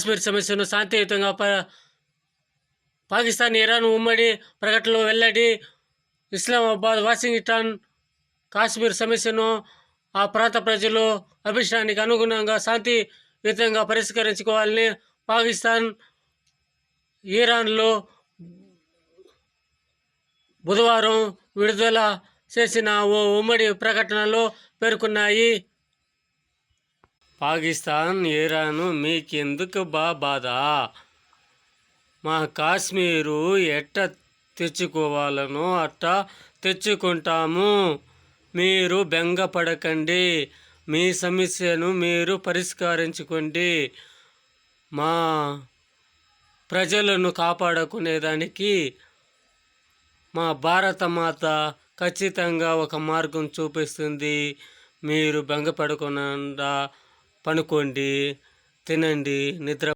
కాశ్మీర్ సమస్యను శాంతియుతంగా పాకిస్తాన్ ఇరాన్ ఉమ్మడి ప్రకటనలో వెల్లడి. ఇస్లామాబాద్ వాషింగ్టన్ కాశ్మీర్ సమస్యను ఆ ప్రాంత ప్రజలు అభిష్టానికి అనుగుణంగా శాంతియుతంగా పరిష్కరించుకోవాలని పాకిస్తాన్ ఇరాన్లో బుధవారం విడుదల చేసిన ఓ ఉమ్మడి ప్రకటనలో పేర్కొన్నాయి. పాకిస్తాన్ ఇరాన్ మీకెందుకు బాధ? మా కాశ్మీరు ఎట్ట తెచ్చుకోవాలనో అట్ట తెచ్చుకుంటాము. మీరు బెంగపడకండి. మీ సమస్యను మీరు పరిష్కరించుకోండి. మా ప్రజలను కాపాడుకునేదానికి మా భారతమాత ఖచ్చితంగా ఒక మార్గం చూపిస్తుంది. మీరు బెంగపడకుండా పనుకోండి, తినండి, నిద్ర